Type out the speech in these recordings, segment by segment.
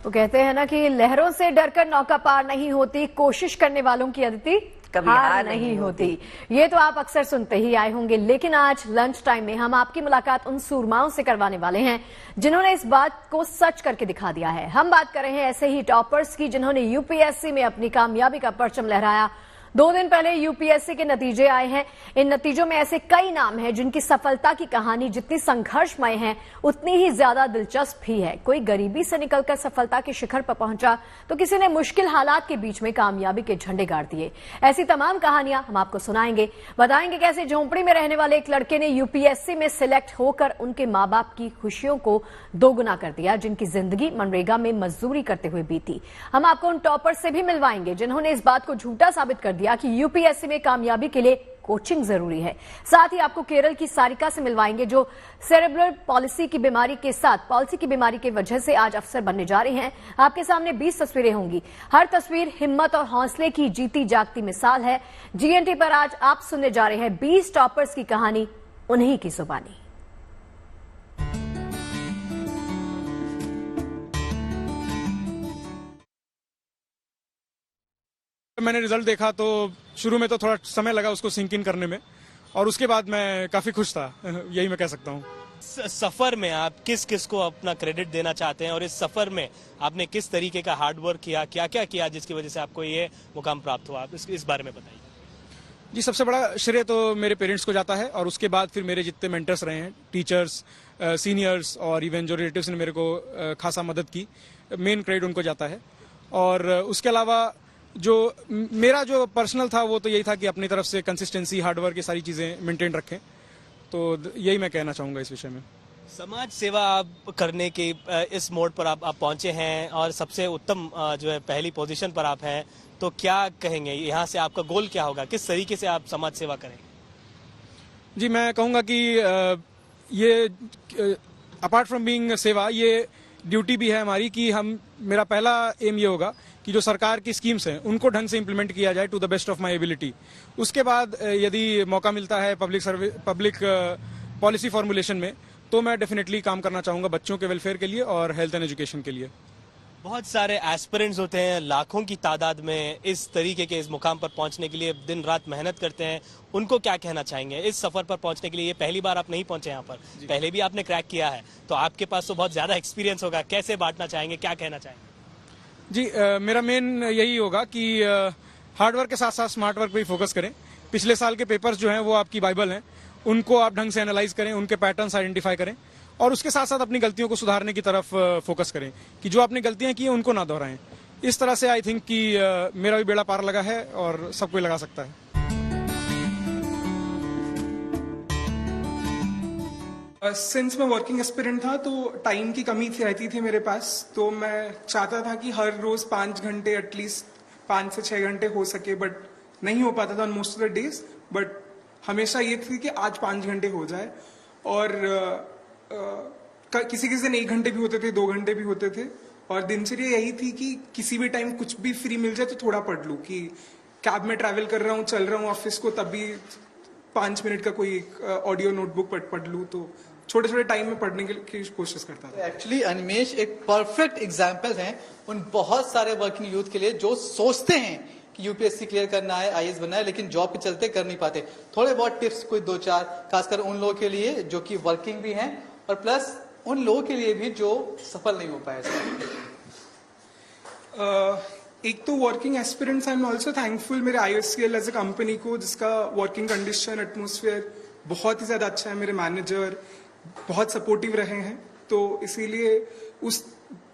वो कहते हैं ना कि लहरों से डरकर नौका पार नहीं होती, कोशिश करने वालों की अदिति कभी हार नहीं होती। ये तो आप अक्सर सुनते ही आए होंगे, लेकिन आज लंच टाइम में हम आपकी मुलाकात उन सूरमाओं से करवाने वाले हैं जिन्होंने इस बात को सच करके दिखा दिया है। हम बात कर रहे हैं ऐसे ही टॉपर्स की जिन्होंने यूपीएससी में अपनी कामयाबी का परचम लहराया। 2 दिन पहले यूपीएससी के नतीजे आए हैं। इन नतीजों में ऐसे कई नाम हैं जिनकी सफलता की कहानी जितनी संघर्षमय है उतनी ही ज्यादा दिलचस्प भी है। कोई गरीबी से निकलकर सफलता के शिखर पर पहुंचा तो किसी ने मुश्किल हालात के बीच में कामयाबी के झंडे गाड़ दिए। ऐसी तमाम कहानियां हम आपको सुनाएंगे, बताएंगे कैसे झोंपड़ी में रहने वाले एक लड़के ने यूपीएससी में सिलेक्ट होकर उनके माँ बाप की खुशियों को दोगुना कर दिया, जिनकी जिंदगी मनरेगा में मजदूरी करते हुए बीती। हम आपको उन टॉपर से भी मिलवाएंगे जिन्होंने इस बात को झूठा साबित कर दिया कि यूपीएससी में कामयाबी के लिए कोचिंग जरूरी है। साथ ही आपको केरल की सारिका से मिलवाएंगे जो सेरेब्रल पॉलिसी की बीमारी की वजह से आज अफसर बनने जा रही हैं। आपके सामने 20 तस्वीरें होंगी। हर तस्वीर हिम्मत और हौसले की जीती जागती मिसाल है। जीएनटी पर आज आप सुनने जा रहे हैं 20 टॉपर्स की कहानी, उन्हीं की जुबानी। मैंने रिजल्ट देखा तो शुरू में तो थोड़ा समय लगा उसको सिंक इन करने में, और उसके बाद मैं काफी खुश था, यही मैं कह सकता हूँ। सफर में आप किस किस को अपना क्रेडिट देना चाहते हैं और इस सफर में आपने किस तरीके का हार्ड वर्क किया, क्या क्या किया जिसकी वजह से आपको ये मुकाम प्राप्त हुआ, आप इस बारे में बताइए। जी, सबसे बड़ा श्रेय तो मेरे पेरेंट्स को जाता है, और उसके बाद फिर मेरे जितने मेंटर्स रहे हैं, टीचर्स, सीनियर्स और इवन जो रिलेटिव्स ने मेरे को खासा मदद की, मेन क्रेडिट उनको जाता है। और उसके अलावा जो मेरा जो पर्सनल था वो तो यही था कि अपनी तरफ से कंसिस्टेंसी, हार्डवर्क, ये सारी चीजें मेंटेन रखें। तो यही मैं कहना चाहूंगा इस विषय में। समाज सेवा आप करने के इस मोड पर आप पहुंचे हैं और सबसे उत्तम जो है पहली पोजीशन पर आप हैं, तो क्या कहेंगे, यहाँ से आपका गोल क्या होगा, किस तरीके से आप समाज सेवा करेंगे? जी, मैं कहूँगा कि ये अपार्ट फ्रॉम बीइंग सेवा, ये ड्यूटी भी है हमारी कि मेरा पहला एम ये होगा कि जो सरकार की स्कीम्स हैं उनको ढंग से इंप्लीमेंट किया जाए to the best of my ability. उसके बाद यदि मौका मिलता है पब्लिक पॉलिसी फॉर्मुलेशन में, तो मैं डेफिनेटली काम करना चाहूंगा बच्चों के वेलफेयर के लिए और हेल्थ एंड एजुकेशन के लिए। बहुत सारे एस्पिरेंट्स होते हैं, लाखों की तादाद में इस तरीके के इस मुकाम पर पहुंचने के लिए दिन रात मेहनत करते हैं, उनको क्या कहना चाहेंगे इस सफर पर पहुंचने के लिए? ये पहली बार आप नहीं पहुंचे यहाँ पर, पहले भी आपने क्रैक किया है, तो आपके पास तो बहुत ज्यादा एक्सपीरियंस होगा, कैसे बांटना चाहेंगे, क्या कहना चाहेंगे? जी, मेरा मेन यही होगा कि हार्डवर्क के साथ साथ स्मार्ट वर्क पे भी फोकस करें। पिछले साल के पेपर्स जो हैं वो आपकी बाइबल हैं, उनको आप ढंग से एनालाइज करें, उनके पैटर्न्स आइडेंटिफाई करें और उसके साथ साथ अपनी गलतियों को सुधारने की तरफ फोकस करें कि जो आपने गलतियां की हैं उनको ना दोहराएं। इस तरह से आई थिंक कि मेरा भी बेड़ा पार लगा है और सब कोई लगा सकता है। सिंस मैं वर्किंग एस्पिरेंट था तो टाइम की कमी रहती थी मेरे पास, तो मैं चाहता था कि हर रोज 5 घंटे एटलीस्ट 5 से 6 घंटे हो सके, बट नहीं हो पाता था on most of the days. But हमेशा ये थी कि आज 5 घंटे हो जाए, और किसी किसी दिन 1 घंटे भी होते थे, 2 घंटे भी होते थे। और दिनचर्या यही थी कि किसी भी टाइम कुछ भी फ्री मिल जाए तो थोड़ा पढ़ लूँ, कि कैब में ट्रैवल कर रहा हूँ, चल रहा हूँ ऑफिस को, तब भी 5 मिनट का कोई ऑडियो नोटबुक पढ़ लूँ, तो छोटे छोटे टाइम में पढ़ने की कोशिश करता था। एक्चुअली अनिमेश एक परफेक्ट एग्जाम्पल है उन बहुत सारे वर्किंग यूथ के लिए जो सोचते हैं कि यूपीएससी क्लियर करना है, आईएएस बनना है, लेकिन जॉब के चलते कर नहीं पाते। थोड़े बहुत टिप्स, कोई 2-4, खासकर उन लोगों के लिए जो कि वर्किंग भी हैं और प्लस उन लोगों के लिए भी जो सफल नहीं हो पाए। एक तो working aspirants, I am also thankful मेरे आईओएससीएल एज ए कंपनी को, जिसका वर्किंग कंडीशन, एटमोसफियर बहुत ही ज्यादा अच्छा है। मेरे मैनेजर बहुत सपोर्टिव रहे हैं, तो इसीलिए उस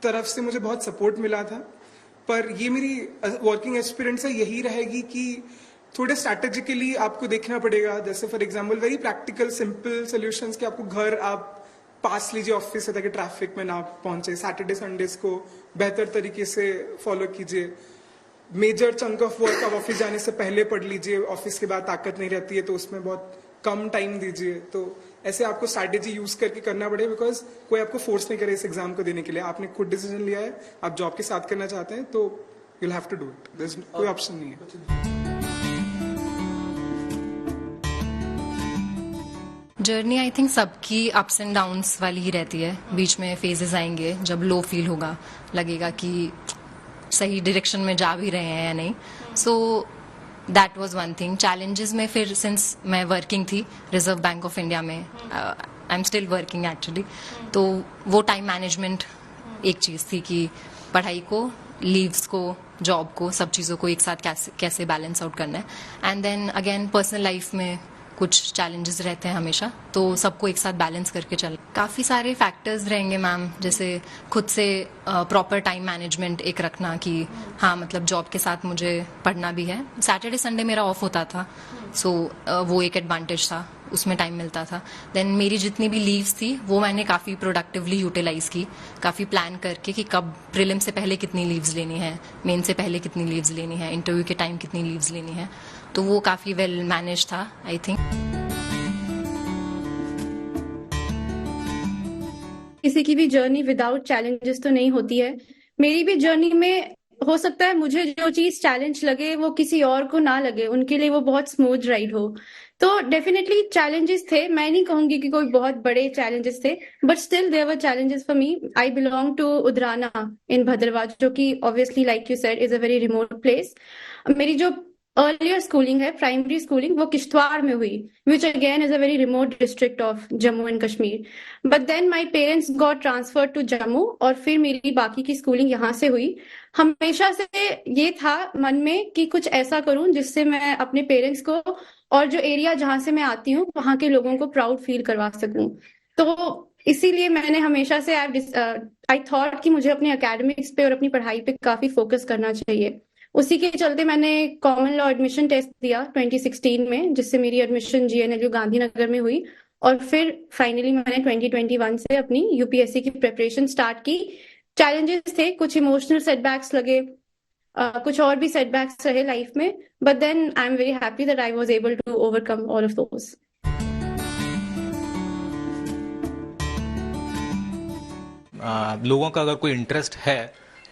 तरफ से मुझे बहुत सपोर्ट मिला था। पर ये मेरी वर्किंग एक्सपीरियंस है, यही रहेगी कि थोड़े स्ट्रैटेजिकली आपको देखना पड़ेगा। जैसे for example very practical simple solutions, कि आपको घर आप पास लीजिए ऑफिस से ताकि ट्रैफिक में ना पहुंचे। सैटरडे संडेज को बेहतर तरीके से फॉलो कीजिए। मेजर चंक ऑफ वर्क आप ऑफिस जाने से पहले पढ़ लीजिए, ऑफिस के बाद ताकत नहीं रहती है तो उसमें बहुत कम टाइम दीजिए। तो ऐसे आपको स्ट्रैटेजी यूज करके करना पड़ेगा, बिकॉज कोई आपको फोर्स नहीं करे इस एग्जाम को देने के लिए। आपने खुद डिसीजन लिया है, आप जॉब के साथ करना चाहते हैं, तो you'll have to do it. There's कोई ऑप्शन नहीं है। जर्नी आई थिंक सबकी अप्स एंड डाउन्स वाली ही रहती है. बीच में फेजेस आएंगे जब लो फील होगा, लगेगा कि सही डायरेक्शन में जा भी रहे हैं या नहीं. So that was one thing. Challenges में फिर सिंस मैं वर्किंग थी रिजर्व बैंक ऑफ इंडिया में, I am still working actually, तो वो टाइम मैनेजमेंट एक चीज़ थी कि पढ़ाई को, लीव्स को, जॉब को, सब चीज़ों को एक साथ कैसे बैलेंस आउट करना है. And then again personal life में कुछ चैलेंजेस रहते हैं हमेशा, तो सबको एक साथ बैलेंस करके चल. काफ़ी सारे फैक्टर्स रहेंगे मैम, जैसे खुद से प्रॉपर टाइम मैनेजमेंट एक रखना कि हाँ मतलब जॉब के साथ मुझे पढ़ना भी है. सैटरडे संडे मेरा ऑफ होता था, सो वो एक एडवांटेज था, उसमें टाइम मिलता था. देन मेरी जितनी भी लीव्स थी वो मैंने काफ़ी प्रोडक्टिवली यूटिलाइज की, काफ़ी प्लान करके कि कब प्रीलिम से पहले कितनी लीव्स लेनी है, मेन से पहले कितनी लीव्स लेनी है, इंटरव्यू के टाइम कितनी लीव्स लेनी है. तो वो काफ़ी वेल मैनेज था आई थिंक. किसी की भी जर्नी विदाउट चैलेंजेस तो नहीं होती है. मेरी भी जर्नी में हो सकता है मुझे जो चीज चैलेंज लगे वो किसी और को ना लगे, उनके लिए वो बहुत स्मूथ राइड हो. तो डेफिनेटली चैलेंजेस थे. मैं नहीं कहूंगी कि कोई बहुत बड़े चैलेंजेस थे, but still there were challenges for me. I belong to Udhrana in Bhaderwah, जो कि obviously like you said is a very remote place. मेरी जो अर्लियर स्कूलिंग है, प्राइमरी स्कूलिंग, वो किश्तवाड़ में हुई, which again is a very remote district of Jammu and Kashmir. But then my parents got transfer to Jammu और फिर मेरी बाकी की स्कूलिंग यहाँ से हुई. हमेशा से ये था मन में कि कुछ ऐसा करूं जिससे मैं अपने पेरेंट्स को और जो एरिया जहां से मैं आती हूँ वहां के लोगों को प्राउड फील करवा सकूं. तो इसीलिए मैंने हमेशा से आई थॉट कि मुझे अपने एकेडमिक्स पे और अपनी पढ़ाई पे काफी फोकस करना चाहिए. उसी के चलते मैंने कॉमन लॉ एडमिशन टेस्ट दिया 2016 में, जिससे मेरी एडमिशन GNLU गांधीनगर में हुई. और फिर फाइनली मैंने 2021 से अपनी UPSC की प्रिपरेशन स्टार्ट की. चैलेंजेस थे, कुछ इमोशनल सेटबैक्स लगे, कुछ और भी सेटबैक्स रहे लाइफ में, but then I am very happy that I was able to overcome all of those. लोगों का अगर कोई इंटरेस्ट है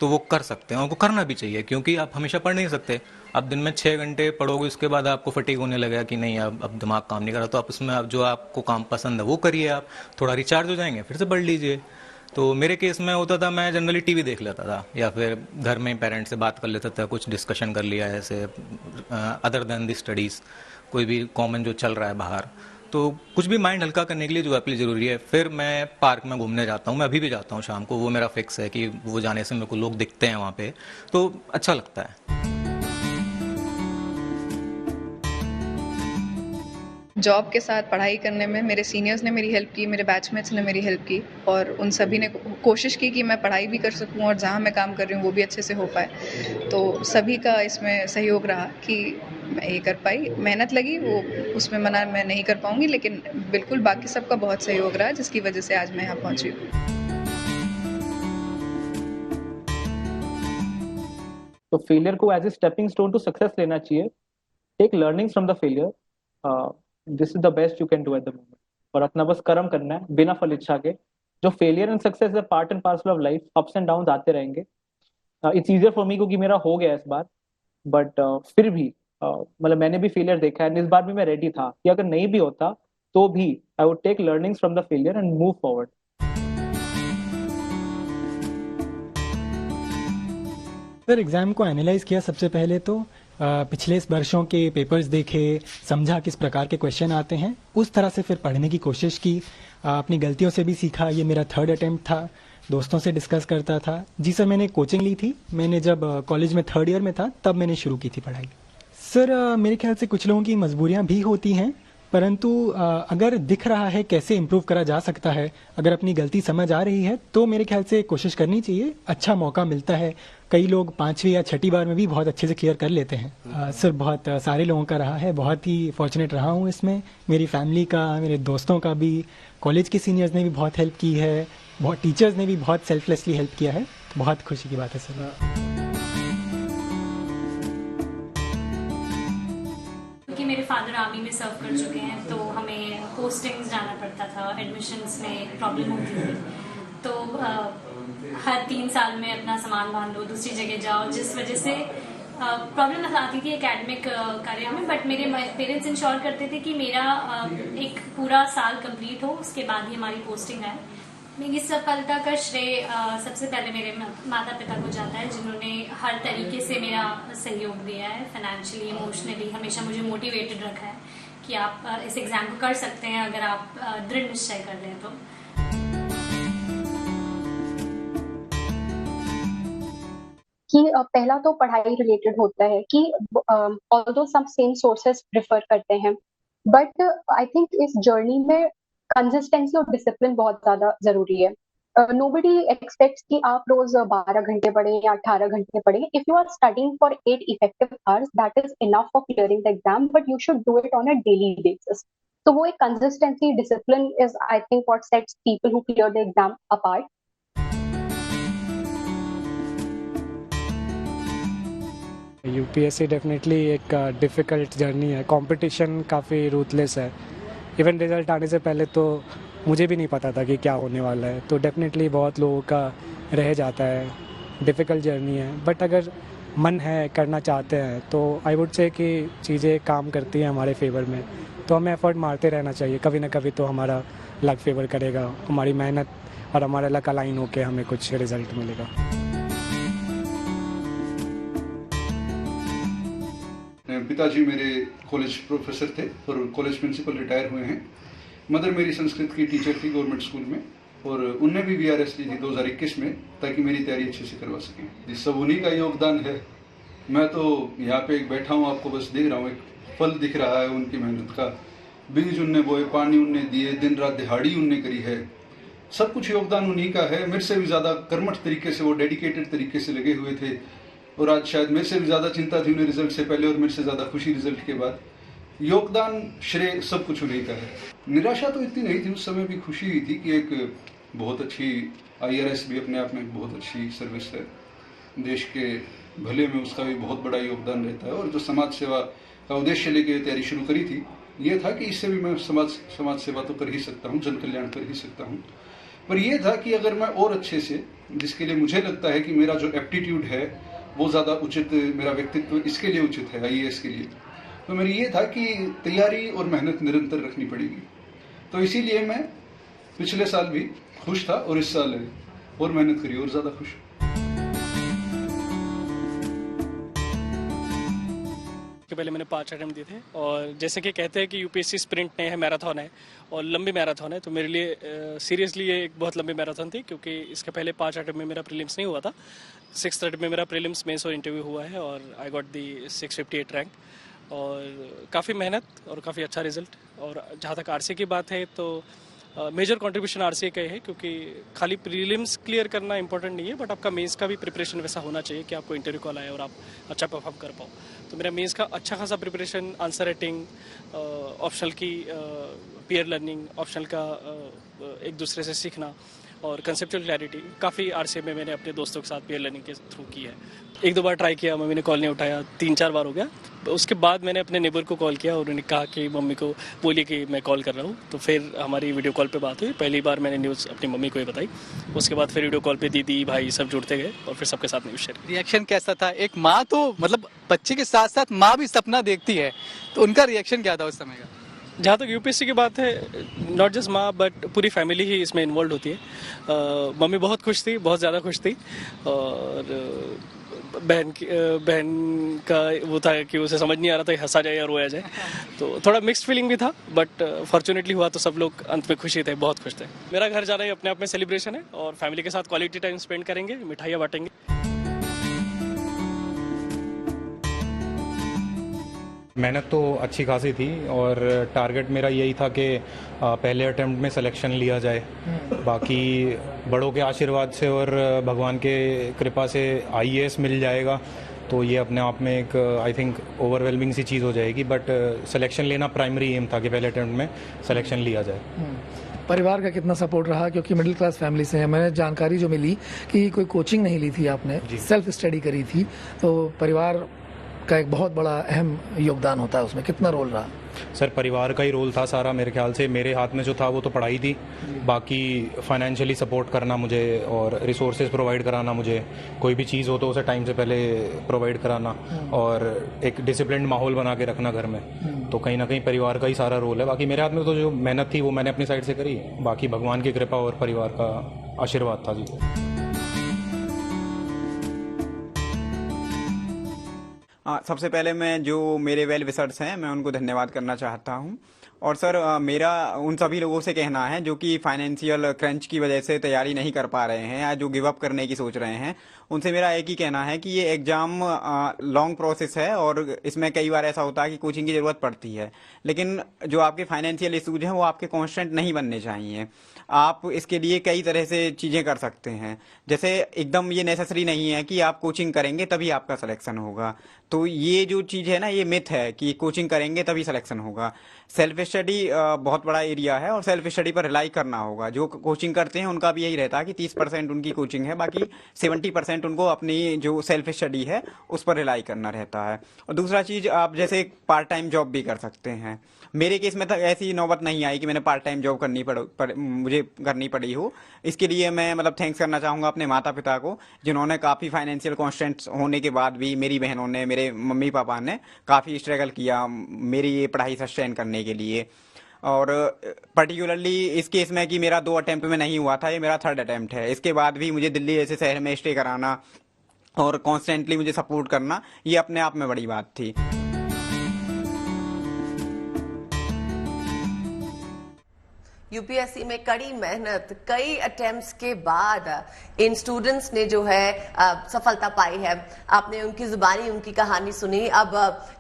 तो वो कर सकते हैं, और वो करना भी चाहिए, क्योंकि आप हमेशा पढ़ नहीं सकते. आप दिन में 6 घंटे पढ़ोगे, उसके बाद आपको फटीग होने लगेगा कि नहीं अब दिमाग काम नहीं कर रहा, तो आप उसमें अब जो आपको काम पसंद है वो करिए. आप थोड़ा रिचार्ज हो जाएंगे, फिर से पढ़ लीजिए. तो मेरे केस में होता था, मैं जनरली टीवी देख लेता था, या फिर घर में पेरेंट्स से बात कर लेता था, कुछ डिस्कशन कर लिया ऐसे अदर देन दी स्टडीज़, कोई भी कॉमन जो चल रहा है बाहर. तो कुछ भी माइंड हल्का करने के लिए जो आपके लिए ज़रूरी है. फिर मैं पार्क में घूमने जाता हूँ, मैं अभी भी जाता हूँ शाम को, वो मेरा फिक्स है कि वो जाने से मेरे को लोग दिखते हैं वहाँ पे, तो अच्छा लगता है. जॉब के साथ पढ़ाई करने में मेरे सीनियर्स ने मेरी हेल्प की, मेरे बैचमेट्स ने मेरी हेल्प की, और उन सभी ने कोशिश की कि मैं पढ़ाई भी कर सकूं और जहां मैं काम कर रही हूं वो भी अच्छे से हो पाए. तो सभी का इसमें सहयोग रहा कि मैं ये कर पाई. मेहनत लगी, वो उसमें मना मैं नहीं कर पाऊंगी, लेकिन बिल्कुल बाकी सबका बहुत सहयोग रहा, जिसकी वजह से आज मैं यहाँ पहुंची हूँ. तो फेलियर को as a stepping stone to success लेना चाहिए. Take learnings from the failure. This is the best you can do at the moment. और अपना बस कर्म करना है बिना फल इच्छा के. जो failure and success is a part and parcel of life. Ups and downs आते रहेंगे. इट्स इजियर फॉर मी क्योंकि मेरा हो गया इस बार, बट फिर भी मतलब मैंने भी फेलियर देखा है. इस बार भी मैं रेडी था कि अगर नहीं भी होता तो भी I would take learnings from the failure and move forward. Sir exam को एनालाइज किया सबसे पहले तो पिछले वर्षों के पेपर्स देखे, समझा किस प्रकार के क्वेश्चन आते हैं, उस तरह से फिर पढ़ने की कोशिश की. अपनी गलतियों से भी सीखा. ये मेरा 3rd अटेम्प्ट था. दोस्तों से डिस्कस करता था. जी सर, मैंने कोचिंग ली थी. मैंने जब कॉलेज में 3rd ईयर में था तब मैंने शुरू की थी पढ़ाई. सर मेरे ख्याल से कुछ लोगों की मजबूरियां भी होती हैं, परंतु अगर दिख रहा है कैसे इम्प्रूव करा जा सकता है, अगर अपनी गलती समझ आ रही है तो मेरे ख्याल से कोशिश करनी चाहिए. अच्छा मौका मिलता है. कई लोग 5वीं या 6ठी बार में भी बहुत अच्छे से क्लियर कर लेते हैं. सर बहुत सारे लोगों का रहा है. बहुत ही फॉर्चुनेट रहा हूँ इसमें. मेरी फैमिली का, मेरे दोस्तों का भी, कॉलेज के सीनियर्स ने भी बहुत हेल्प की है, बहुत टीचर्स ने भी बहुत सेल्फलेसली हेल्प किया है. तो बहुत खुशी की बात है सर. क्योंकि मेरे फादर आर्मी में सर्व कर चुके हैं, तो हमें पोस्टिंग्स जाना पड़ता था, एडमिशन्स में प्रॉब्लम होती थी. तो हर 3 साल में अपना सामान बांध लो, दूसरी जगह जाओ, जिस वजह से प्रॉब्लम आती थी एकेडमिक कार्य में, बट मेरे पेरेंट्स इंश्योर करते थे कि मेरा एक पूरा साल कंप्लीट हो, उसके बाद ही हमारी पोस्टिंग आए। मेरी सफलता का श्रेय सबसे पहले मेरे माता पिता को जाता है, जिन्होंने हर तरीके से मेरा सहयोग दिया है, फाइनेंशियली, इमोशनली, हमेशा मुझे मोटिवेटेड रखा है कि आप इस एग्जाम को कर सकते हैं अगर आप दृढ़ निश्चय कर लें तो। कि पहला तो पढ़ाई रिलेटेड होता है कि ऑल्दो सम सेम सोर्सेस प्रेफर करते हैं, बट आई थिंक इस जर्नी में कंसिस्टेंसी और डिसिप्लिन बहुत ज्यादा जरूरी है। नोबडी एक्सपेक्ट्स कि आप रोज 12 घंटे पढ़ें या 18 घंटे पढ़ें। If you are studying for 8 effective hours, that is enough for clearing the exam, but you should do it on a daily basis. तो वो एक consistency, discipline is I think what sets people who clear the exam apart. UPSC definitely एक difficult journey है, competition काफ़ी ruthless है। Even result आने से पहले तो मुझे भी नहीं पता था कि क्या होने वाला है, तो डेफिनेटली बहुत लोगों का रह जाता है, डिफ़िकल्ट जर्नी है। बट अगर मन है, करना चाहते हैं, तो आई वुड से कि चीज़ें काम करती हैं हमारे फेवर में, तो हमें एफर्ट मारते रहना चाहिए। कभी ना कभी तो हमारा लक फेवर करेगा, हमारी मेहनत और हमारा लक अलाइन होकर हमें कुछ रिज़ल्ट मिलेगा। पिताजी मेरे कॉलेज प्रोफेसर थे और कॉलेज प्रिंसिपल रिटायर हुए हैं। मदर मेरी संस्कृत की टीचर थी गवर्नमेंट स्कूल में, और उनने भी वीआरएस ली थी 2021 में, ताकि मेरी तैयारी अच्छे से करवा सकें। ये सब उन्हीं का योगदान है। मैं तो यहाँ पे बैठा हूँ, आपको बस देख रहा हूँ, एक फल दिख रहा है उनकी मेहनत का। बीज उनने बोए, पानी उनने दिए, दिन रात दिहाड़ी उनने करी है, सब कुछ योगदान उन्हीं का है। मेरे से भी ज्यादा कर्मठ तरीके से वो डेडिकेटेड तरीके से लगे हुए थे, और आज शायद मेरे से भी ज्यादा चिंता थी उन्हें रिजल्ट से पहले, और मेरे से ज्यादा खुशी रिजल्ट के बाद। योगदान, श्रेय सब कुछ उन्हीं का है। निराशा तो इतनी नहीं थी, उस समय भी खुशी ही थी कि एक बहुत अच्छी आईआरएस भी अपने आप में बहुत अच्छी सर्विस है, देश के भले में उसका भी बहुत बड़ा योगदान रहता है। और जो समाज सेवा का उद्देश्य लेके तैयारी शुरू करी थी, ये था कि इससे भी मैं समाज सेवा तो कर ही सकता हूँ, जन कल्याण कर ही सकता हूँ। पर यह था कि अगर मैं और अच्छे से, जिसके लिए मुझे लगता है कि मेरा जो एप्टीट्यूड है वो ज़्यादा उचित, मेरा व्यक्तित्व इसके लिए उचित है आईएएस के लिए, तो मेरी ये था कि तैयारी और मेहनत निरंतर रखनी पड़ेगी। तो इसीलिए मैं पिछले साल भी खुश था, और इस साल और मेहनत करी और ज़्यादा खुश। पहले मैंने 5 अटेम्प्ट दिए थे, और जैसे कि कहते हैं कि यूपीएससी स्प्रिंट नहीं है, मैराथन है, और लंबी मैराथन है, तो मेरे लिए सीरियसली ये एक बहुत लंबी मैराथन थी, क्योंकि इसके पहले 5 अटेम्प्ट में मेरा प्रीलिम्स नहीं हुआ था। 6th अटेम्प्ट में मेरा प्रीलिम्स, मेंस और इंटरव्यू हुआ है, और आई गॉट दी 658 रैंक, और काफ़ी मेहनत और काफ़ी अच्छा रिजल्ट। और जहाँ तक आरसी की बात है, तो मेजर कंट्रीब्यूशन आरसीए का है, क्योंकि खाली प्रीलिम्स क्लियर करना इंपॉर्टेंट नहीं है, बट आपका मेंस का भी प्रिपरेशन वैसा होना चाहिए कि आपको इंटरव्यू कॉल आए और आप अच्छा परफॉर्म कर पाओ। तो मेरा मेंस का अच्छा खासा प्रिपरेशन, आंसर राइटिंग, ऑप्शनल की पीयर लर्निंग, ऑप्शनल का एक दूसरे से सीखना, और कंसेप्चुअल क्लैरिटी काफ़ी आरसीए में मैंने अपने दोस्तों के साथ पीयर लर्निंग के थ्रू की है। 1-2 बार ट्राई किया, मम्मी ने कॉल नहीं उठाया, 3-4 बार हो गया। उसके बाद मैंने अपने नेबर को कॉल किया और उन्होंने कहा कि मम्मी को बोलिए कि मैं कॉल कर रहा हूँ। तो फिर हमारी वीडियो कॉल पे बात हुई। पहली बार मैंने न्यूज़ अपनी मम्मी को ही बताई, उसके बाद फिर वीडियो कॉल पे दीदी भाई सब जुड़ते गए, और फिर सबके साथ न्यूज़ शेयर। रिएक्शन कैसा था? एक माँ तो मतलब बच्चे के साथ साथ माँ भी सपना देखती है, तो उनका रिएक्शन क्या था उस समय का? जहाँ तक यूपीएससी की बात है, नॉट जस्ट माँ बट पूरी फैमिली ही इसमें इन्वॉल्व होती है। मम्मी बहुत खुश थी, बहुत ज़्यादा खुश थी, और बहन का वो था कि उसे समझ नहीं आ रहा था हंसा जाए या रोया जाए, तो थोड़ा मिक्स्ड फीलिंग भी था, बट फॉर्चुनेटली हुआ तो सब लोग अंत में खुशी थे, बहुत खुश थे। मेरा घर जाना ही अपने आप में सेलिब्रेशन है, और फैमिली के साथ क्वालिटी टाइम स्पेंड करेंगे, मिठाइयाँ बांटेंगे। मेहनत तो अच्छी खासी थी, और टारगेट मेरा यही था कि पहले अटेम्प्ट में सिलेक्शन लिया जाए। बाकी बड़ों के आशीर्वाद से और भगवान के कृपा से आईएएस मिल जाएगा, तो ये अपने आप में एक आई थिंक ओवरवेलमिंग सी चीज़ हो जाएगी। बट सिलेक्शन लेना प्राइमरी एम था कि पहले अटेम्प्ट में सिलेक्शन लिया जाए। परिवार का कितना सपोर्ट रहा, क्योंकि मिडिल क्लास फैमिली से है। मैंने जानकारी जो मिली कि कोई कोचिंग नहीं ली थी आपने, सेल्फ स्टडी करी थी, तो परिवार का एक बहुत बड़ा अहम योगदान होता है उसमें, कितना रोल रहा? सर परिवार का ही रोल था सारा मेरे ख्याल से। मेरे हाथ में जो था वो तो पढ़ाई थी, बाकी फाइनेंशियली सपोर्ट करना मुझे और रिसोर्सेज प्रोवाइड कराना मुझे, कोई भी चीज़ हो तो उसे टाइम से पहले प्रोवाइड कराना और एक डिसिप्लिन माहौल बना के रखना घर में। तो कहीं ना कहीं परिवार का ही सारा रोल है। बाकी मेरे हाथ में तो जो मेहनत थी वो मैंने अपनी साइड से करी, बाकी भगवान की कृपा और परिवार का आशीर्वाद था जी। सबसे पहले मैं जो मेरे वेल विशर्स हैं मैं उनको धन्यवाद करना चाहता हूं। और सर मेरा उन सभी लोगों से कहना है जो कि फाइनेंशियल क्रंच की वजह से तैयारी नहीं कर पा रहे हैं या जो गिव अप करने की सोच रहे हैं, उनसे मेरा एक ही कहना है कि ये एग्जाम लॉन्ग प्रोसेस है और इसमें कई बार ऐसा होता है कि कोचिंग की ज़रूरत पड़ती है, लेकिन जो आपके फाइनेंशियल इशूज हैं वो आपके कॉन्स्टेंट नहीं बनने चाहिए। आप इसके लिए कई तरह से चीज़ें कर सकते हैं। जैसे एकदम ये नेसेसरी नहीं है कि आप कोचिंग करेंगे तभी आपका सिलेक्शन होगा। तो ये जो चीज़ है ना, ये मिथ है कि कोचिंग करेंगे तभी सिलेक्शन होगा। सेल्फ स्टडी बहुत बड़ा एरिया है और सेल्फ स्टडी पर रिलाई करना होगा। जो कोचिंग करते हैं उनका भी यही रहता है कि 30% उनकी कोचिंग है, बाकी 70% उनको अपनी जो सेल्फ स्टडी है उस पर रिलाई करना रहता है। और दूसरा चीज़, आप जैसे पार्ट टाइम जॉब भी कर सकते हैं। मेरे केस में तो ऐसी नौबत नहीं आई कि मैंने पार्ट टाइम जॉब मुझे करनी पड़ी हो। इसके लिए मैं मतलब थैंक्स करना चाहूँगा अपने माता पिता को, जिन्होंने काफ़ी फाइनेंशियल कॉन्स्टेंट्स होने के बाद भी, मेरी बहनों ने, मेरे मम्मी पापा ने काफ़ी स्ट्रगल किया मेरी ये पढ़ाई सस्टेन करने के लिए। और पर्टिकुलरली इस केस में कि मेरा 2 अटेम्प्ट में नहीं हुआ था, ये मेरा 3rd अटेम्प्ट है। इसके बाद भी मुझे दिल्ली जैसे शहर में स्टे कराना और कॉन्स्टेंटली मुझे सपोर्ट करना, ये अपने आप में बड़ी बात थी। यूपीएससी में कड़ी मेहनत, कई अटेम्प्ट्स के बाद इन स्टूडेंट्स ने जो है सफलता पाई है। आपने उनकी जुबानी उनकी कहानी सुनी। अब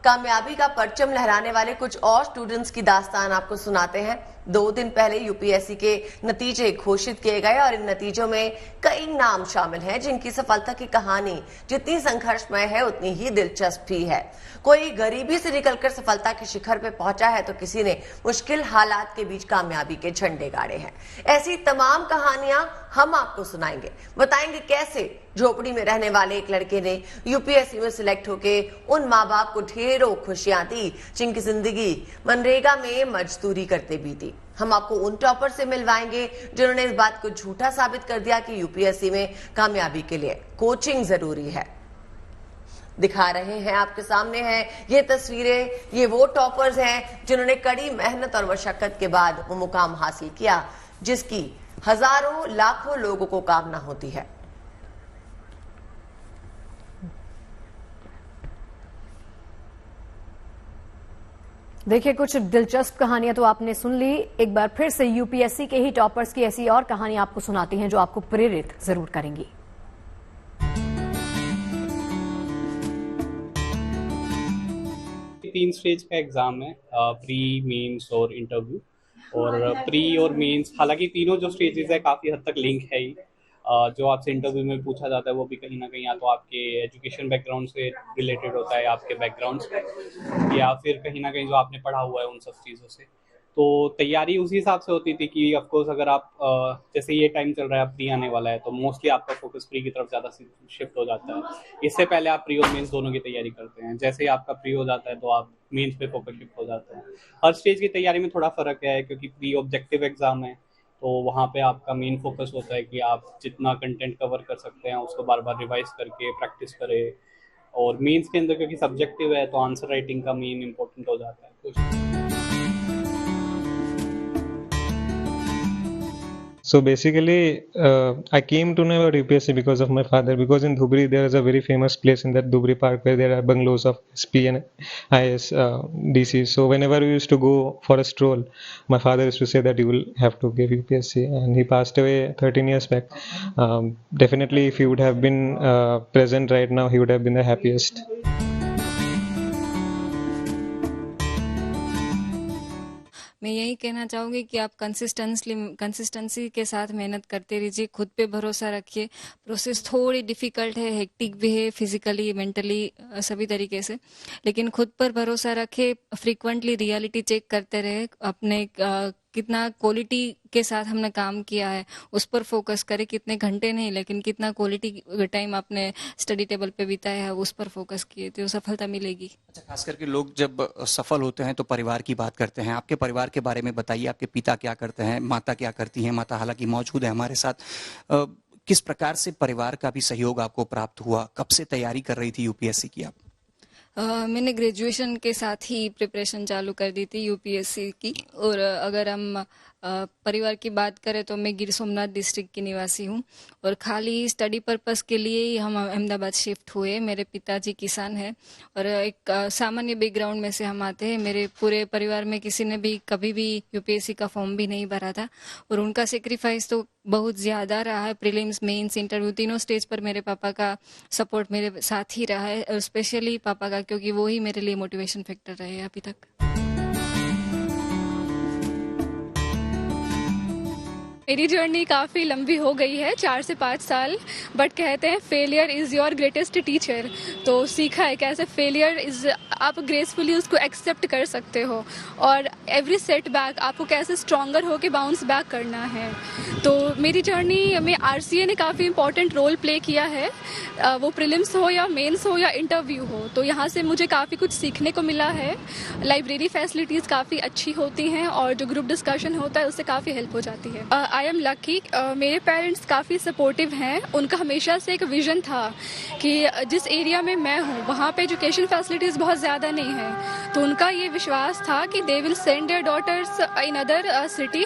कामयाबी का परचम लहराने वाले कुछ और स्टूडेंट्स की दास्तान आपको सुनाते हैं। 2 दिन पहले यूपीएससी के नतीजे घोषित किए गए और इन नतीजों में कई नाम शामिल हैं जिनकी सफलता की कहानी जितनी संघर्षमय है उतनी ही दिलचस्प भी है। कोई गरीबी से निकलकर सफलता के शिखर पे पहुंचा है तो किसी ने मुश्किल हालात के बीच कामयाबी के झंडे गाड़े हैं। ऐसी तमाम कहानियां हम आपको सुनाएंगे, बताएंगे कैसे झोपड़ी में रहने वाले एक लड़के ने यूपीएससी में सिलेक्ट होके उन माँ बाप को ढेरों खुशियां दी जिनकी जिंदगी मनरेगा में मजदूरी करते बीती। हम आपको उन टॉपर से मिलवाएंगे जिन्होंने इस बात को झूठा साबित कर दिया कि यूपीएससी में कामयाबी के लिए कोचिंग जरूरी है। दिखा रहे हैं आपके सामने हैं ये तस्वीरें। ये वो टॉपर्स हैं जिन्होंने कड़ी मेहनत और मशक्कत के बाद वो मुकाम हासिल किया जिसकी हजारों लाखों लोगों को कामना होती है। देखिए, कुछ दिलचस्प कहानियां तो आपने सुन ली। एक बार फिर से यूपीएससी के ही टॉपर्स की ऐसी और कहानी आपको सुनाती हैं जो आपको प्रेरित जरूर करेंगी। 3 स्टेज का एग्जाम है, प्री, मेंस और इंटरव्यू। और प्री और मेंस, हालांकि तीनों जो स्टेजेस है काफ़ी हद तक लिंक है ही। जो आपसे इंटरव्यू में पूछा जाता है वो भी कहीं ना कहीं या तो आपके एजुकेशन बैकग्राउंड से रिलेटेड होता है, आपके बैकग्राउंड से, या फिर कहीं ना कहीं जो आपने पढ़ा हुआ है उन सब चीज़ों से। तो तैयारी उसी हिसाब से होती थी कि ऑफकोर्स अगर आप जैसे ये टाइम चल रहा है, प्री आने वाला है, तो मोस्टली आपका फोकस प्री की तरफ ज़्यादा शिफ्ट हो जाता है। इससे पहले आप प्री और मेंस दोनों की तैयारी करते हैं। जैसे ही आपका प्री हो जाता है तो आप मेंस पे फोकस शिफ्ट हो जाता है। हर स्टेज की तैयारी में थोड़ा फर्क है क्योंकि प्री ऑब्जेक्टिव एग्जाम है, तो वहाँ पे आपका मेन फोकस होता है कि आप जितना कंटेंट कवर कर सकते हैं उसको बार बार रिवाइज करके प्रैक्टिस करें। और मेंस के अंदर क्योंकि सब्जेक्टिव है तो आंसर राइटिंग का मेन इंपॉर्टेंट हो जाता है। So basically, I came to know about UPSC because of my father. Because in Dhubri there is a very famous place in that Dhubri Park where there are bungalows of SP and IS DC. So whenever we used to go for a stroll, my father used to say that you will have to give UPSC, and he passed away 13 years back. Definitely, if he would have been present right now, he would have been the happiest. मैं यही कहना चाहूँगी कि आप consistency के साथ मेहनत करते रहिए, खुद पे भरोसा रखिए। प्रोसेस थोड़ी डिफ़िकल्ट है, हेक्टिक भी है, फिजिकली, मेंटली, सभी तरीके से, लेकिन खुद पर भरोसा रखें। फ्रीक्वेंटली रियलिटी चेक करते रहे, अपने कितना क्वालिटी के साथ हमने काम किया है उस पर फोकस करें, कितने घंटे नहीं लेकिन कितना क्वालिटी टाइम आपने स्टडी टेबल पे बिताया है उस पर फोकस किए तो सफलता मिलेगी। अच्छा, खास करके लोग जब सफल होते हैं तो परिवार की बात करते हैं। आपके परिवार के बारे में बताइए, आपके पिता क्या करते हैं, माता क्या करती हैं? माता हालांकि मौजूद है हमारे साथ। किस प्रकार से परिवार का भी सहयोग आपको प्राप्त हुआ? कब से तैयारी कर रही थी यूपीएससी की आप? मैंने ग्रेजुएशन के साथ ही प्रिपरेशन चालू कर दी थी यूपीएससी की। और अगर हम परिवार की बात करें तो मैं गिर सोमनाथ डिस्ट्रिक्ट की निवासी हूँ और खाली स्टडी पर्पस के लिए ही हम अहमदाबाद शिफ्ट हुए। मेरे पिताजी किसान हैं और एक सामान्य बैकग्राउंड में से हम आते हैं। मेरे पूरे परिवार में किसी ने भी कभी भी यूपीएससी का फॉर्म भी नहीं भरा था और उनका सेक्रीफाइस तो बहुत ज़्यादा रहा है। प्रीलिम्स, मेंस, इंटरव्यू तीनों स्टेज पर मेरे पापा का सपोर्ट मेरे साथ ही रहा है और स्पेशली पापा का, क्योंकि वो ही मेरे लिए मोटिवेशन फैक्टर रहे अभी तक। मेरी जर्नी काफ़ी लंबी हो गई है, 4 से 5 साल, बट कहते हैं failure is your greatest teacher. तो सीखा है कैसे फेलियर इज़, आप ग्रेसफुली उसको एक्सेप्ट कर सकते हो और एवरी सेटबैक आपको कैसे स्ट्रॉन्गर होकर बाउंस बैक करना है। तो मेरी जर्नी में आरसीए ने काफ़ी इंपॉर्टेंट रोल प्ले किया है, वो प्रीलिम्स हो या मेंस हो या इंटरव्यू हो। तो यहाँ से मुझे काफ़ी कुछ सीखने को मिला है। लाइब्रेरी फैसिलिटीज़ काफ़ी अच्छी होती हैं और जो ग्रुप डिस्कशन होता है उससे काफ़ी हेल्प हो जाती है। आई एम लकी, मेरे पेरेंट्स काफ़ी सपोर्टिव हैं। उनका हमेशा से एक विजन था कि जिस एरिया में मैं हूँ वहाँ पे एजुकेशन फैसिलिटीज़ बहुत ज़्यादा नहीं है, तो उनका ये विश्वास था कि they will send their daughters in other city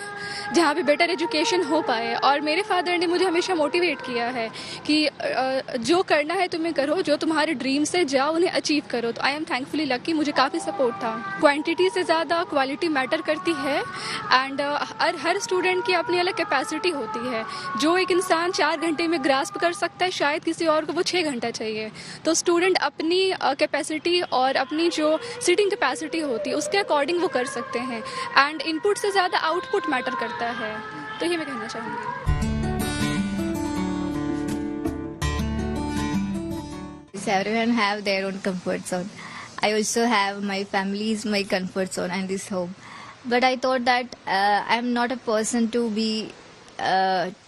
जहाँ पे बेटर एजुकेशन हो पाए। और मेरे फादर ने मुझे हमेशा मोटिवेट किया है कि जो करना है तुम्हें करो, जो तुम्हारे ड्रीम्स है जाओ उन्हें अचीव करो। तो आई एम थैंकफुली लकी, मुझे काफ़ी सपोर्ट था। क्वांटिटी से ज़्यादा क्वालिटी मैटर करती है एंड हर स्टूडेंट की अपनी अलग कैपेसिटी होती है। जो एक इंसान 4 घंटे में ग्रास्प कर सकता है शायद किसी और को वो 6 घंटा चाहिए। तो स्टूडेंट अपनी कैपेसिटी और अपनी जो सीटिंग कैपेसिटी होती है उसके अकॉर्डिंग वो कर सकते हैं एंड इनपुट से ज़्यादा आउटपुट मैटर करता है। तो ये मैं कहना चाहूँगी। Everyone have their own comfort zone. I also have my family's my comfort zone and this home. But I thought that I'm not a person to be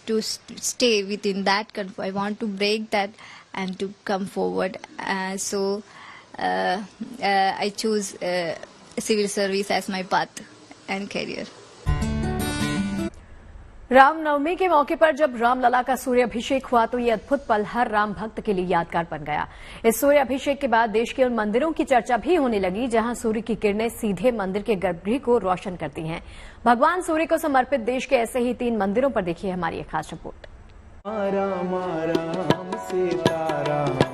to stay within that comfort. I want to break that and to come forward. So I choose civil service as my path and career. Ramnavami के मौके पर जब रामलला का सूर्याभिषेक हुआ तो ये अद्भुत पल हर राम भक्त के लिए यादगार बन गया। इस सूर्याभिषेक के बाद देश के उन मंदिरों की चर्चा भी होने लगी जहां सूर्य की किरणें सीधे मंदिर के गर्भगृह को रोशन करती हैं। भगवान सूर्य को समर्पित देश के ऐसे ही 3 मंदिरों पर देखिए हमारी एक खास रिपोर्ट। राम राम सीताराम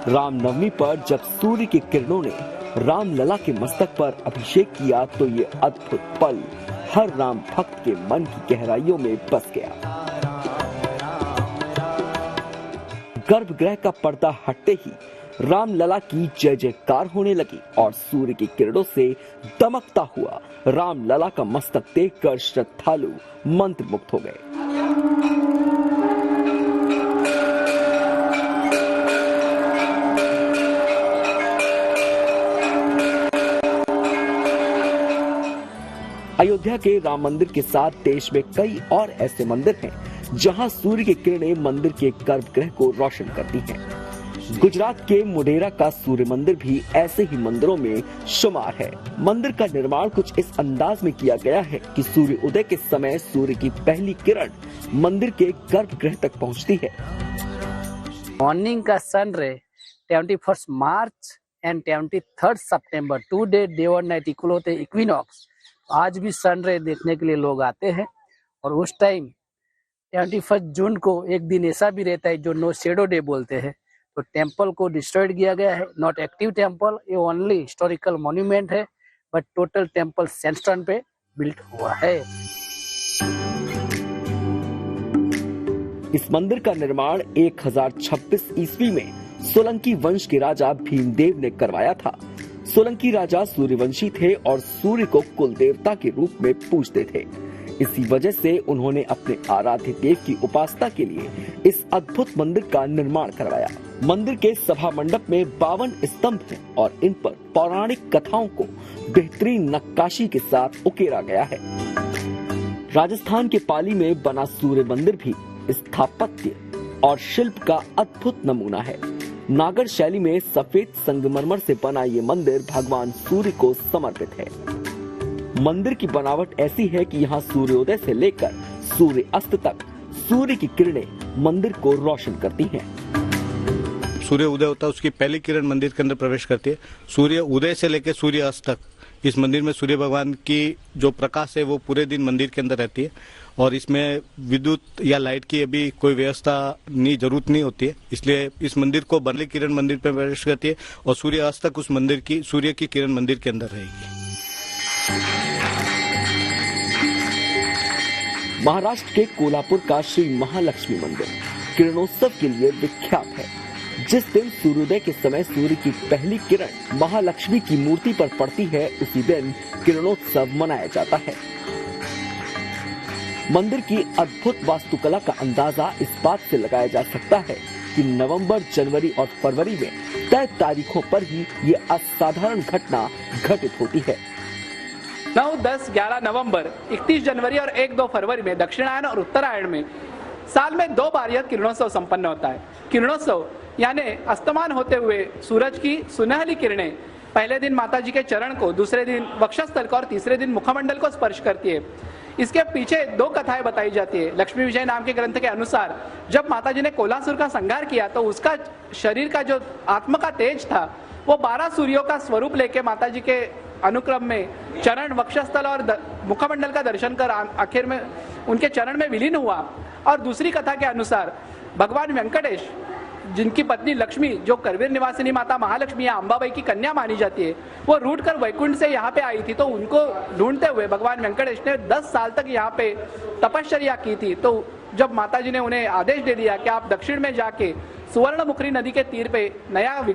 रामनवमी पर जब सूर्य की किरणों ने रामलला के मस्तक पर अभिषेक किया तो ये अद्भुत पल हर राम भक्त के मन की गहराइयों में बस गया। गर्भगृह का पर्दा हटते ही रामलला की जय जयकार होने लगी और सूर्य की किरणों से दमकता हुआ रामलला का मस्तक देखकर श्रद्धालु मंत्रमुग्ध हो गए। अयोध्या के राम मंदिर के साथ देश में कई और ऐसे मंदिर हैं जहां सूर्य की किरणें मंदिर के गर्भगृह को रोशन करती हैं। गुजरात के मुडेरा का सूर्य मंदिर भी ऐसे ही मंदिरों में शुमार है। मंदिर का निर्माण कुछ इस अंदाज में किया गया है कि सूर्य उदय के समय सूर्य की पहली किरण मंदिर के गर्भगृह तक पहुंचती है। मॉर्निंग का सन रे 21 मार्च एंड 23 सितंबर 2 डे डे और नाइट इक्वल होते हैं इक्विनॉक्स। आज भी सन रे देखने के लिए लोग आते हैं और उस टाइम 21 जून को एक दिन ऐसा भी रहता है जो नो शेडो डे बोलते हैं। तो टेम्पल को डिस्ट्रॉयड किया गया है, नॉट एक्टिव टेम्पल, ये ओनली हिस्टोरिकल मॉन्यूमेंट है, बट टोटल टेम्पल सैंडस्टोन पे बिल्ट हुआ है। इस मंदिर का निर्माण 1026 ईस्वी में सोलंकी वंश के राजा भीमदेव ने करवाया था। सोलंकी राजा सूर्यवंशी थे और सूर्य को कुल देवता के रूप में पूजते थे। इसी वजह से उन्होंने अपने आराध्य देव की उपासना के लिए इस अद्भुत मंदिर का निर्माण करवाया। मंदिर के सभा मंडप में 52 स्तंभ हैं और इन पर पौराणिक कथाओं को बेहतरीन नक्काशी के साथ उकेरा गया है। राजस्थान के पाली में बना सूर्य मंदिर भी स्थापत्य और शिल्प का अद्भुत नमूना है। नागर शैली में सफेद संगमरमर से बना ये मंदिर भगवान सूर्य को समर्पित है। मंदिर की बनावट ऐसी है कि यहाँ सूर्योदय से लेकर सूर्य अस्त तक सूर्य की किरणें मंदिर को रोशन करती हैं। सूर्य उदय होता है, उसकी पहली किरण मंदिर के अंदर प्रवेश करती है। सूर्य उदय से लेकर सूर्य अस्त तक इस मंदिर में सूर्य भगवान की जो प्रकाश है वो पूरे दिन मंदिर के अंदर रहती है और इसमें विद्युत या लाइट की अभी कोई व्यवस्था जरूरत नहीं होती है। इसलिए इस मंदिर को पहली किरण मंदिर में प्रवेश करती है और सूर्य अस्त तक उस मंदिर की सूर्य की किरण मंदिर के अंदर रहेगी। महाराष्ट्र के कोल्हापुर का श्री महालक्ष्मी मंदिर किरणोत्सव के लिए विख्यात है। जिस दिन सूर्योदय के समय सूर्य की पहली किरण महालक्ष्मी की मूर्ति पर पड़ती है, उसी दिन किरणोत्सव मनाया जाता है। मंदिर की अद्भुत वास्तुकला का अंदाजा इस बात से लगाया जा सकता है कि नवंबर, जनवरी और फरवरी में तय तारीखों पर ही ये असाधारण घटना घटित होती है। 9, 10, 11 नवंबर, 31 जनवरी और 1-2 फरवरी में दक्षिणायन और उत्तरायण में साल में 2 बार यह किरणोत्सव संपन्न होता है। किरणोत्सव यानी अस्तमान होते हुए सूरज की सुनहली किरणें पहले दिन माता जी के चरण को, दूसरे दिन वक्षस्थल को और तीसरे दिन मुखमंडल को स्पर्श करती है। इसके पीछे 2 कथाएं बताई जाती है। लक्ष्मी विजय नाम के ग्रंथ के अनुसार जब माता जी ने कोलासुर का संहार किया तो उसका शरीर का जो आत्मा का तेज था वो 12 सूर्यों का स्वरूप लेके माता जी के अनुक्रम में चरण, वक्षस्थल और मुखमंडल का दर्शन कर आखिर में उनके चरण में विलीन हुआ। और दूसरी कथा के अनुसार भगवान वेंकटेश, जिनकी पत्नी लक्ष्मी जो करवीर निवासिनी माता महालक्ष्मी या अंबाबाई की कन्या मानी जाती है, वो रूट कर वैकुंठ से यहाँ पे आई थी। तो उनको ढूंढते हुए भगवान वेंकटेश ने 10 साल तक यहाँ पे तपश्चर्या की थी। तो जब माता जी ने उन्हें आदेश दे दिया कि आप दक्षिण में जाके सुवर्णमुखी नदी के तीर पे नया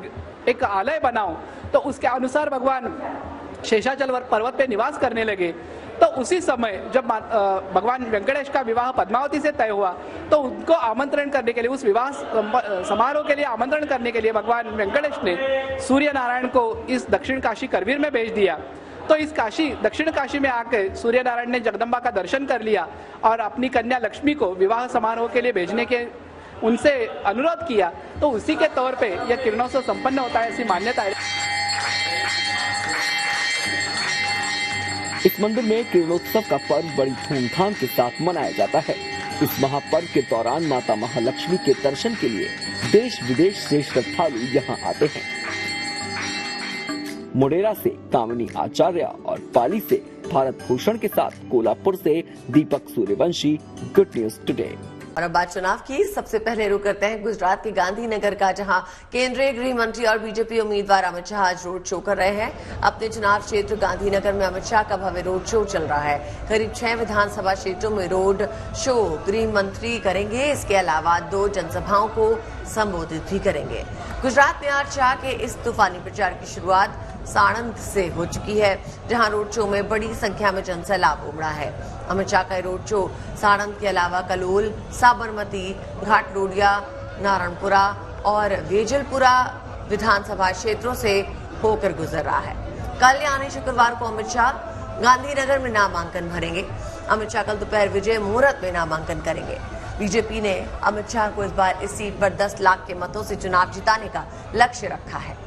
एक आलय बनाओ, तो उसके अनुसार भगवान शेषाचल पर्वत पे निवास करने लगे। तो उसी समय जब भगवान वेंकटेश का विवाह पद्मावती से तय हुआ तो उनको आमंत्रण करने के लिए, उस विवाह समारोह के लिए आमंत्रण करने के लिए भगवान वेंकटेश ने सूर्य नारायण को इस दक्षिण काशी करवीर में भेज दिया। तो इस काशी, दक्षिण काशी में आकर सूर्य नारायण ने जगदम्बा का दर्शन कर लिया और अपनी कन्या लक्ष्मी को विवाह समारोह के लिए भेजने के उनसे अनुरोध किया। तो उसी के तौर पे यह किरणोत्सव संपन्न होता है, ऐसी मान्यता है। इस मंदिर में किरणोत्सव का पर्व बड़ी धूमधाम के साथ मनाया जाता है। इस महापर्व के दौरान माता महालक्ष्मी के दर्शन के लिए देश विदेश से श्रद्धालु यहाँ आते हैं। मोडेरा से कामिनी आचार्य और पाली से भारत भूषण के साथ कोल्हापुर से दीपक सूर्यवंशी, गुड न्यूज टुडे। और अब बात चुनाव की। सबसे पहले रुक करते हैं गुजरात के गांधीनगर का, जहां केंद्रीय गृह मंत्री और बीजेपी उम्मीदवार अमित शाह आज रोड शो कर रहे हैं। अपने चुनाव क्षेत्र गांधीनगर में अमित शाह का भव्य रोड शो चल रहा है। करीब 6 विधानसभा क्षेत्रों में रोड शो गृह मंत्री करेंगे। इसके अलावा 2 जनसभाओं को संबोधित भी करेंगे। गुजरात में आज शाह के इस तूफानी प्रचार की शुरुआत साणंद से हो चुकी है, जहां रोड शो में बड़ी संख्या में जनसैलाब उमड़ा है। अमित शाह का रोड शो साणंद के अलावा कलोल, साबरमती, घाटरोडिया, नारायणपुरा और वेजलपुरा विधानसभा क्षेत्रों से होकर गुजर रहा है। कल यानी शुक्रवार को अमित शाह गांधीनगर में नामांकन भरेंगे। अमित शाह कल दोपहर विजय मुहूर्त में नामांकन करेंगे। बीजेपी ने अमित शाह को इस बार इस सीट पर 10 लाख के मतों से चुनाव जिताने का लक्ष्य रखा है।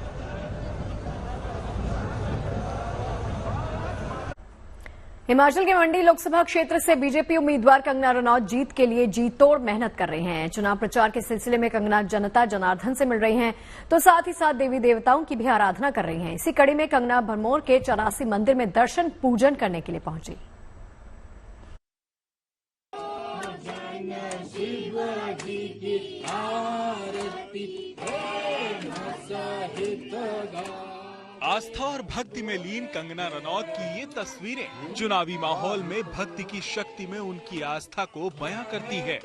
हिमाचल के मंडी लोकसभा क्षेत्र से बीजेपी उम्मीदवार कंगना रनौत जीत के लिए जी तोड़ मेहनत कर रहे हैं। चुनाव प्रचार के सिलसिले में कंगना जनता जनार्दन से मिल रही हैं, तो साथ ही साथ देवी देवताओं की भी आराधना कर रही हैं। इसी कड़ी में कंगना भरमौर के 84 मंदिर में दर्शन पूजन करने के लिए पहुंची। आस्था और भक्ति में लीन कंगना रनौत की ये तस्वीरें चुनावी माहौल में भक्ति की शक्ति में उनकी आस्था को बयां करती है।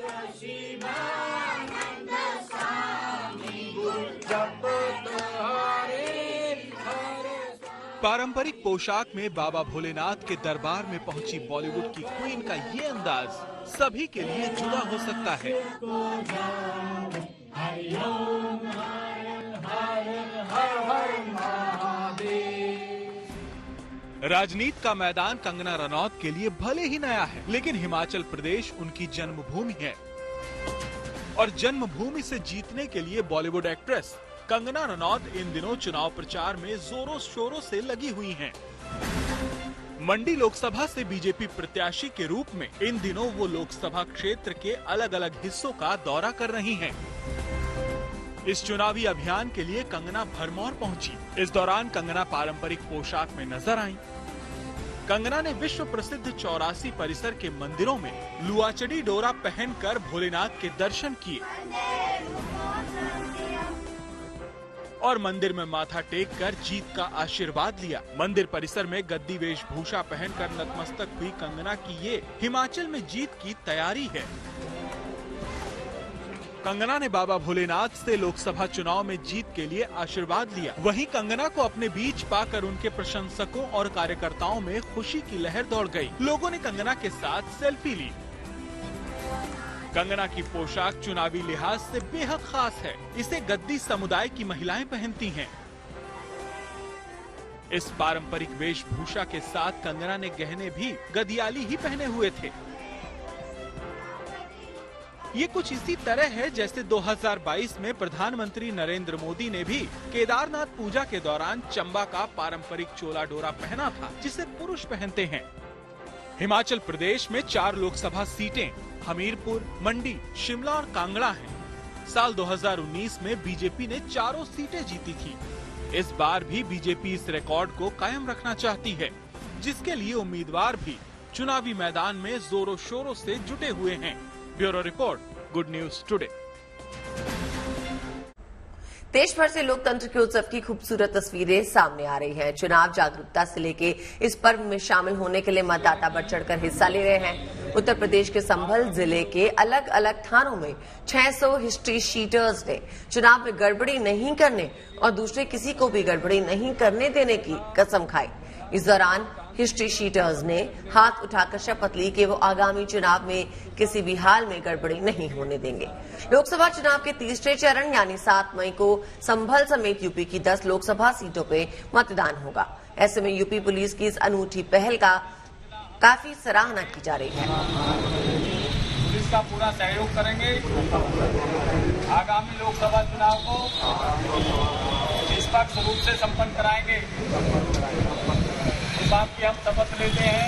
पारंपरिक पोशाक में बाबा भोलेनाथ के दरबार में पहुंची बॉलीवुड की क्वीन का ये अंदाज सभी के लिए जुदा हो सकता है। राजनीति का मैदान कंगना रनौत के लिए भले ही नया है, लेकिन हिमाचल प्रदेश उनकी जन्मभूमि है और जन्मभूमि से जीतने के लिए बॉलीवुड एक्ट्रेस कंगना रनौत इन दिनों चुनाव प्रचार में जोरों शोरों से लगी हुई हैं। मंडी लोकसभा से बीजेपी प्रत्याशी के रूप में इन दिनों वो लोकसभा क्षेत्र के अलग अलग हिस्सों का दौरा कर रही हैं। इस चुनावी अभियान के लिए कंगना भरमौर पहुंची। इस दौरान कंगना पारंपरिक पोशाक में नजर आईं। कंगना ने विश्व प्रसिद्ध 84 परिसर के मंदिरों में लुआचड़ी डोरा पहनकर भोलेनाथ के दर्शन किए और मंदिर में माथा टेक कर जीत का आशीर्वाद लिया। मंदिर परिसर में गद्दी वेशभूषा पहनकर नतमस्तक हुई कंगना की ये हिमाचल में जीत की तैयारी है। कंगना ने बाबा भोलेनाथ से लोकसभा चुनाव में जीत के लिए आशीर्वाद लिया। वहीं कंगना को अपने बीच पाकर उनके प्रशंसकों और कार्यकर्ताओं में खुशी की लहर दौड़ गई। लोगों ने कंगना के साथ सेल्फी ली। कंगना की पोशाक चुनावी लिहाज से बेहद खास है। इसे गद्दी समुदाय की महिलाएं पहनती हैं। इस पारंपरिक वेशभूषा के साथ कंगना ने गहने भी गदियाली ही पहने हुए थे। ये कुछ इसी तरह है जैसे 2022 में प्रधानमंत्री नरेंद्र मोदी ने भी केदारनाथ पूजा के दौरान चंबा का पारंपरिक चोला डोरा पहना था, जिसे पुरुष पहनते हैं। हिमाचल प्रदेश में 4 लोकसभा सीटें हमीरपुर, मंडी, शिमला और कांगड़ा हैं। साल 2019 में बीजेपी ने 4 सीटें जीती थी। इस बार भी बीजेपी इस रिकॉर्ड को कायम रखना चाहती है, जिसके लिए उम्मीदवार भी चुनावी मैदान में जोरों शोरों से जुटे हुए हैं। Bureau report, good news today. देश भर से लोकतंत्र के उत्सव की खूबसूरत तस्वीरें सामने आ रही हैं। चुनाव जागरूकता से लेके इस पर्व में शामिल होने के लिए मतदाता बढ़ चढ़कर हिस्सा ले रहे हैं। उत्तर प्रदेश के संभल जिले के अलग अलग थानों में 600 हिस्ट्री शीटर्स ने चुनाव में गड़बड़ी नहीं करने और दूसरे किसी को भी गड़बड़ी नहीं करने देने की कसम खाई। इस दौरान हिस्ट्री शीटर्स ने हाथ उठाकर शपथ ली कि वो आगामी चुनाव में किसी भी हाल में गड़बड़ी नहीं होने देंगे। लोकसभा चुनाव के तीसरे चरण यानी 7 मई को संभल समेत यूपी की 10 लोकसभा सीटों पे मतदान होगा। ऐसे में यूपी पुलिस की इस अनूठी पहल का काफी सराहना की जा रही है। पुलिस का पूरा सहयोग करेंगे। आगामी लोकसभा चुनाव को निष्पक्ष रूप से संपन्न कराएंगे। इस बात की हम शपथ लेते हैं।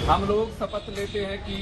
हम लोग शपथ लेते हैं कि